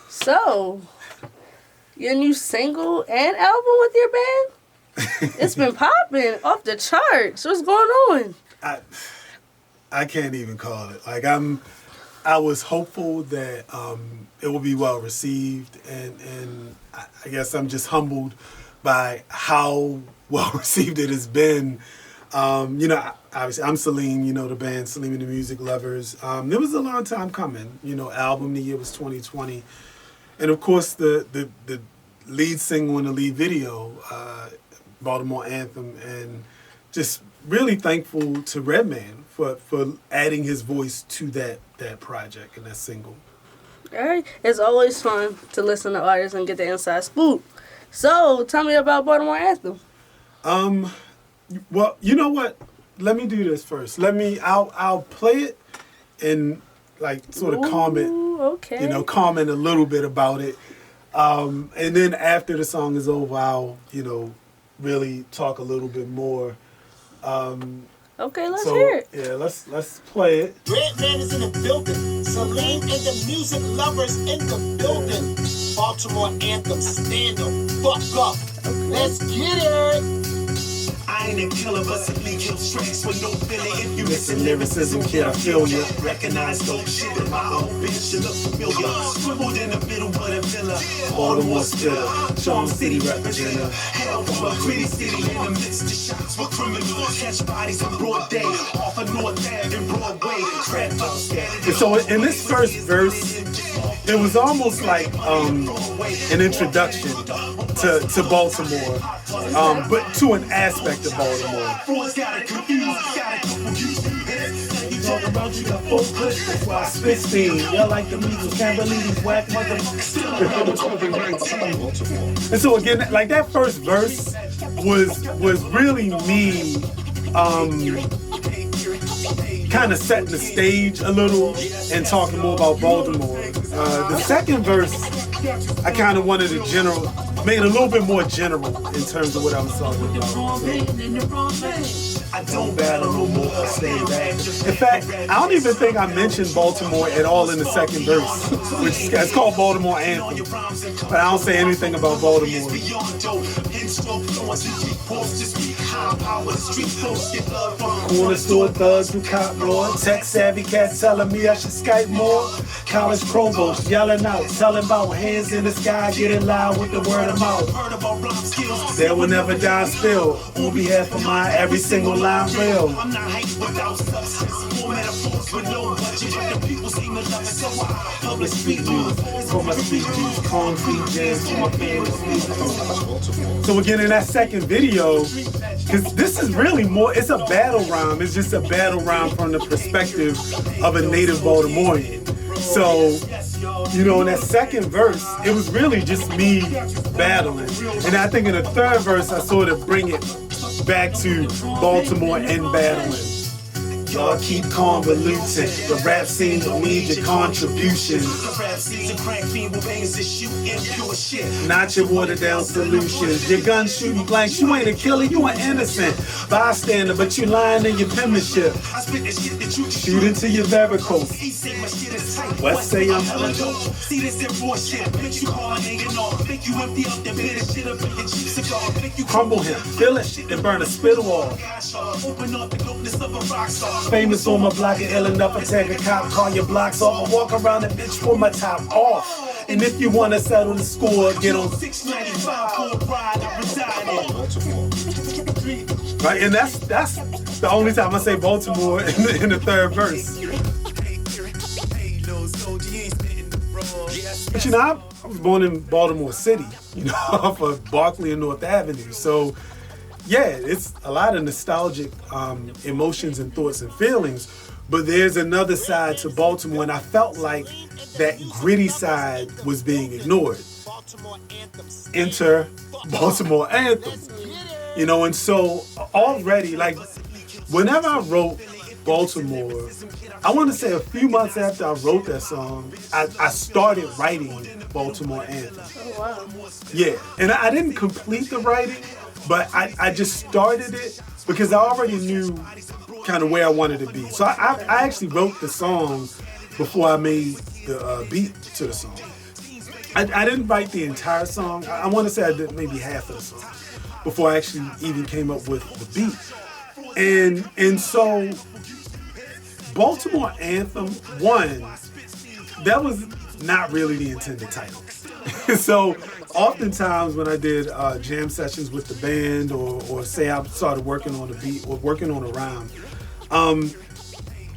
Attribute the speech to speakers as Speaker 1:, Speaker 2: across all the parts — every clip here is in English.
Speaker 1: So, your new single and album with your band? It's been popping off the charts. What's going on?
Speaker 2: I can't even call it. Like I was hopeful that it will be well received, and I guess I'm just humbled by how well received it has been. Obviously I'm Salim, the band Salim and the Music Lovers. It was a long time coming. Album the year was 2020, and of course the lead single and the lead video, Baltimore Anthem, and just really thankful to Redman for adding his voice to that project and that single.
Speaker 1: All right. It's always fun to listen to artists and get the inside scoop. So, tell me about Baltimore Anthem.
Speaker 2: Well, you know what? Let me do this first. I'll play it and sort of comment.
Speaker 1: Okay.
Speaker 2: Comment a little bit about it. And then after the song is over, I'll, really talk a little bit more.
Speaker 1: Okay, let's hear it.
Speaker 2: Yeah, let's play it.
Speaker 3: Redman is in the building. Salim and the Music Lovers in the building. Baltimore Anthem, stand up, fuck up. Let's get it. I ain't a killer, but simply kill tracks with no feeling. If you missing lyricism, kid, I feel ya. Recognize dope shit in my own bitch, you look familiar. Scribbled in the middle of the villa. Baltimore spitter, Charm City representative. Hell from a gritty city in the midst of shots with criminals. Catch bodies in broad day, off of North Ave and Broadway. Crap up scattered.
Speaker 2: And so in this first verse, it was almost like an introduction to Baltimore, but to an aspect of Baltimore.
Speaker 3: Talking about you got full clips, that's why I spit steam. Y'all like the measles, can't believe these whack motherfuckers.
Speaker 2: And so again, that first verse was really me kind of setting the stage a little and talking more about Baltimore. The second verse, I kind of wanted made it a little bit more general in terms of what I was talking about.
Speaker 3: I don't battle no more, I stay back.
Speaker 2: In fact, I don't even think I mentioned Baltimore at all in the second verse, which is called Baltimore Anthem. But I don't say anything about Baltimore. Corner store thugs who cop raw. Tech savvy cats telling me I should Skype more. College provost yelling out, telling about hands in the sky, getting loud with the word of mouth. There will never die spill. On behalf of mine, every single line real. I'm not hate without substance. More metaphors with no budget. The people seem to love it, so I public street news. For my speeches, concrete jams for my favorite speakers. So again, in that second video, because this is really more, it's a battle rhyme. It's just a battle rhyme from the perspective of a native Baltimorean. So, in that second verse, it was really just me battling. And I think in the third verse, I sort of bring it back to Baltimore and battling. Y'all keep convoluting. The rap scene don't need your contributions. The rap season crack fiend with bangs and shooting pure shit. Not your watered down solutions. Your gun shooting blanks. You ain't a killer, you an innocent bystander, but you lying in your penmanship. I spit the shit that you shoot into your varicose. West say I'm hella dope. See this in raw shit. Make you hard hanging off. Make you empty up the bit of shit up in your cheap cigar. Make you crumble him, fill it, then burn a spittle off. Open up the dopeness of a rock star. Famous on my block and ill enough to take a cop, call your blocks off, or walk around the bitch with my top off. And if you want to settle the score, get on 695 for ride and reside. Right, and that's the only time I say Baltimore in the third verse. But I was born in Baltimore City, off of Barclay and North Avenue. So yeah, it's a lot of nostalgic emotions and thoughts and feelings, but there's another side to Baltimore, and I felt like that gritty side was being ignored. Enter Baltimore Anthem. And so already, whenever I wrote Baltimore, I want to say a few months after I wrote that song, I started writing Baltimore Anthem.
Speaker 1: Oh, wow.
Speaker 2: Yeah, and I didn't complete the writing, but I just started it because I already knew kind of where I wanted to be. So I actually wrote the song before I made the beat to the song. I didn't write the entire song. I want to say I did maybe half of the song before I actually even came up with the beat. And so Baltimore Anthem 1, that was not really the intended title. So oftentimes when I did jam sessions with the band or say I started working on a beat or working on a rhyme,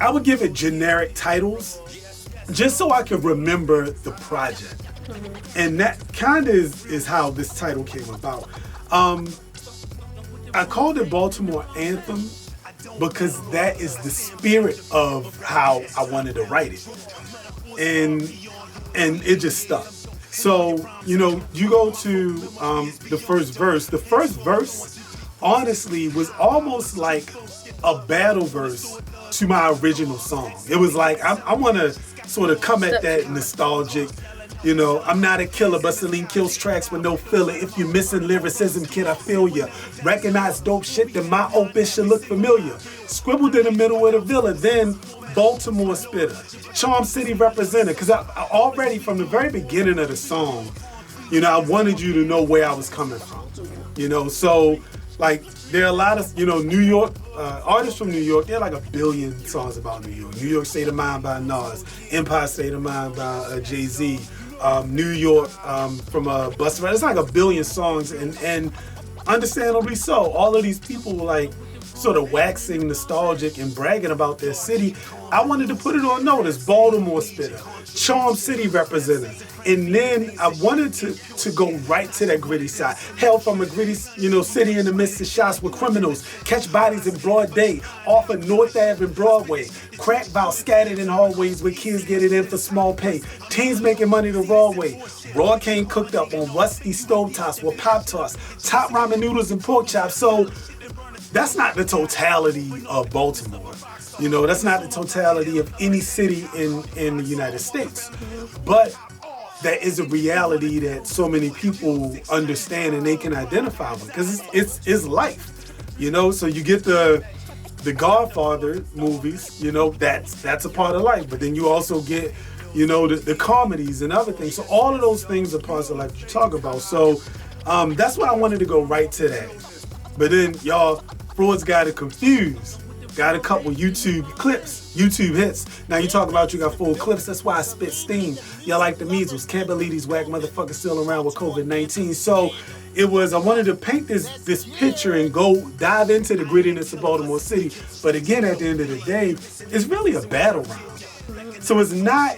Speaker 2: I would give it generic titles just so I could remember the project. And that kind of is how this title came about. I called it Baltimore Anthem because that is the spirit of how I wanted to write it. And it just stuck. So, you go to the first verse. The first verse, honestly, was almost like a battle verse to my original song. It was like, I want to sort of come at that nostalgic, I'm not a killer, but Celine kills tracks with no filler. If you're missing lyricism, kid, I feel ya. Recognize dope shit, then my opus should look familiar. Scribbled in the middle of the villa, then Baltimore spitter. Charm City representative, because I already from the very beginning of the song, I wanted you to know where I was coming from. So like there are a lot of, New York, artists from New York, there are like a billion songs about New York. New York State of Mind by Nas, Empire State of Mind by Jay-Z, New York from Busta Rhymes. It's like a billion songs, and understandably so. All of these people like sort of waxing nostalgic and bragging about their city. I wanted to put it on notice. Baltimore spitter, Charm City representative. And then I wanted to go right to that gritty side. Hail from a gritty, city in the midst of shots with criminals. Catch bodies in broad day. Off of North Ave and Broadway. Crack vows scattered in hallways where kids get it in for small pay. Teens making money the raw way. Raw cane cooked up on rusty stovetops with pop toss. Top ramen noodles and pork chops. So that's not the totality of Baltimore. That's not the totality of any city in the United States. But that is a reality that so many people understand and they can identify with, because it's life. So you get the Godfather movies, that's a part of life. But then you also get, the comedies and other things. So all of those things are parts of life you talk about. So that's why I wanted to go right to that. But then y'all, Frauds got it confused. Got a couple YouTube clips, YouTube hits. Now you talk about you got full clips, that's why I spit steam. Y'all like the measles. Can't believe these whack motherfuckers still around with COVID-19. So I wanted to paint this picture and go dive into the grittiness of Baltimore City. But again, at the end of the day, it's really a battle round. So it's not,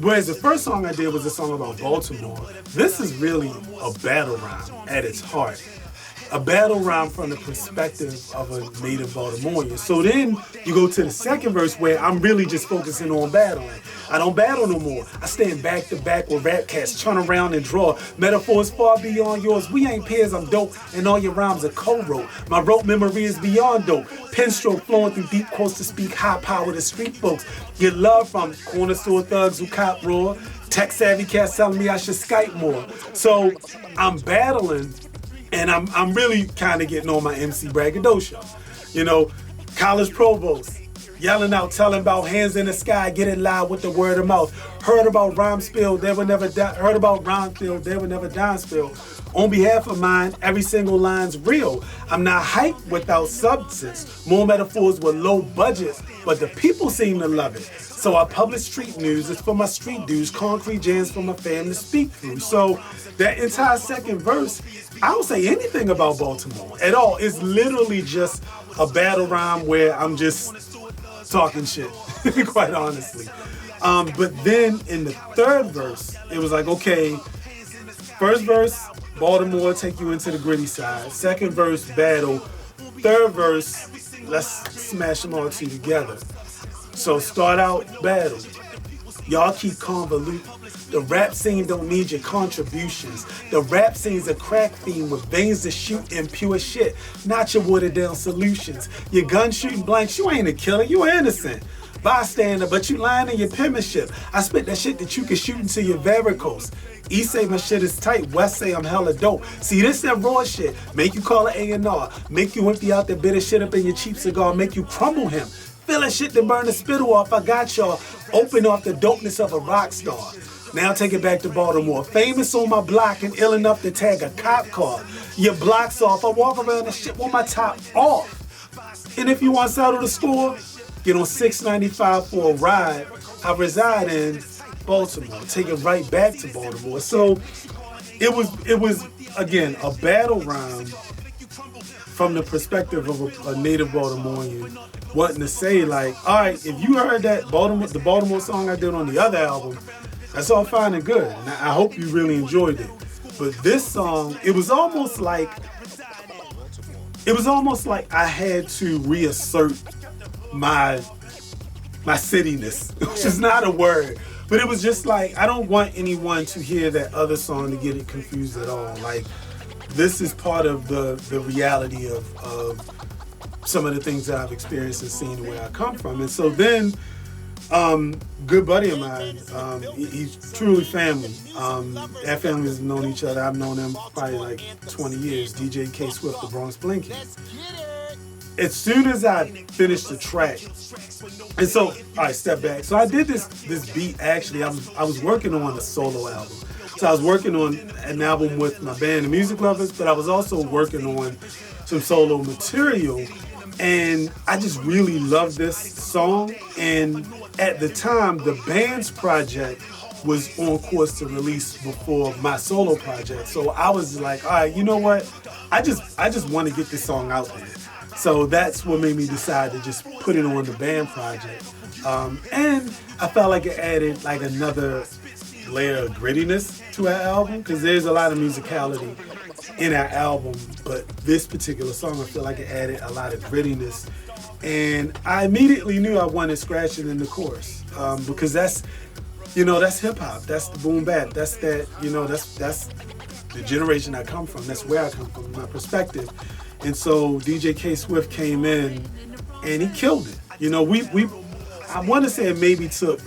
Speaker 2: whereas the first song I did was a song about Baltimore, this is really a battle round at its heart. A battle round from the perspective of a native Baltimorean. So then you go to the second verse where I'm really just focusing on battling. I don't battle no more. I stand back to back with rap cats, turn around and draw. Metaphors far beyond yours. We ain't peers, I'm dope, and all your rhymes are co-wrote. My rote memory is beyond dope. Pen stroke flowing through deep quotes to speak high power to street folks. Get love from corner store thugs who cop raw. Tech savvy cats telling me I should Skype more. So I'm battling. And I'm really kind of getting on my MC braggadocio. College provost, yelling out, telling about hands in the sky, getting loud with the word of mouth. Heard about rhyme spill, they would never die. Heard about rhyme spill, they would never die spill. On behalf of mine, every single line's real. I'm not hype without substance. More metaphors with low budgets, but the people seem to love it. So I publish street news, it's for my street dudes, concrete jams for my fam to speak through. So that entire second verse, I don't say anything about Baltimore at all. It's literally just a battle rhyme where I'm just talking shit, quite honestly. But then in the third verse, it was like, okay, first verse, Baltimore, take you into the gritty side. Second verse, battle. Third verse, let's smash them all two together. So start out battle. Y'all keep convoluting. The rap scene don't need your contributions. The rap scene's a crack fiend with veins to shoot and pure shit, not your watered down solutions. Your gun shooting blanks, you ain't a killer, you innocent. Bystander, but you lying in your penmanship. I spit that shit that you can shoot into your varicose. East say my shit is tight, West say I'm hella dope. See, this that raw shit. Make you call it A&R. Make you empty out that bitter shit up in your cheap cigar. Make you crumble him. Feel that shit to burn the spittle off. I got y'all. Open off the dopeness of a rock star. Now take it back to Baltimore. Famous on my block and ill enough to tag a cop car. Your block's off. I walk around the shit with my top off. And if you want to settle the score, get on 695 for a ride. I reside in Baltimore. Take it right back to Baltimore. So it was again a battle rhyme from the perspective of a native Baltimorean, wanting to say like, all right, if you heard that the Baltimore song I did on the other album, that's all fine and good. And I hope you really enjoyed it. But this song, it was almost like I had to reassert my cityness, which is not a word. But it was just like, I don't want anyone to hear that other song to get it confused at all. Like, this is part of the reality of some of the things that I've experienced and seen where I come from. And so then, good buddy of mine, he's truly family. Our families have known each other. I've known him probably like 20 years. DJ K Swift, the Bronx Blinking. As soon as I finished the track, and so, all right, step back. So I did this beat, actually, I was working on a solo album. So I was working on an album with my band, The Music Lovers, but I was also working on some solo material. And I just really loved this song. And at the time, the band's project was on course to release before my solo project. So I was like, all right, you know what? I just want to get this song out there. So that's what made me decide to just put it on the band project. And I felt like it added like another layer of grittiness to our album, because there's a lot of musicality in our album, but this particular song, I feel like it added a lot of grittiness. And I immediately knew I wanted scratching in the chorus, because that's hip hop, that's the boom bap, that's that, that's the generation I come from, that's where I come from, my perspective. And so DJ K Swift came in and he killed it. I want to say it maybe took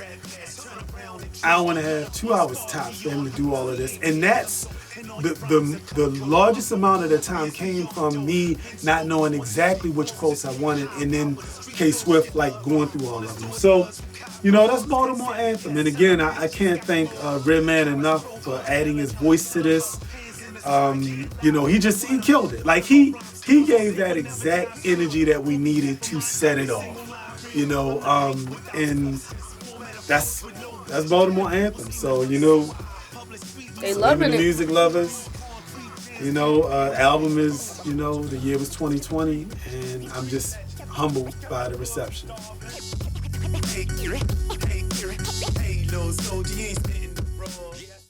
Speaker 2: hour and a half, 2 hours tops for him to do all of this. And that's the largest amount of the time came from me not knowing exactly which quotes I wanted, and then K Swift like going through all of them. So, that's Baltimore Anthem. And again, I can't thank Redman enough for adding his voice to this. He killed it. Like he gave that exact energy that we needed to set it off. And that's Baltimore Anthem. So,
Speaker 1: they loving
Speaker 2: the
Speaker 1: it.
Speaker 2: Music Lovers. Album is, the year was 2020, and I'm just humbled by the reception. Hey, little soldier, you ain't spitting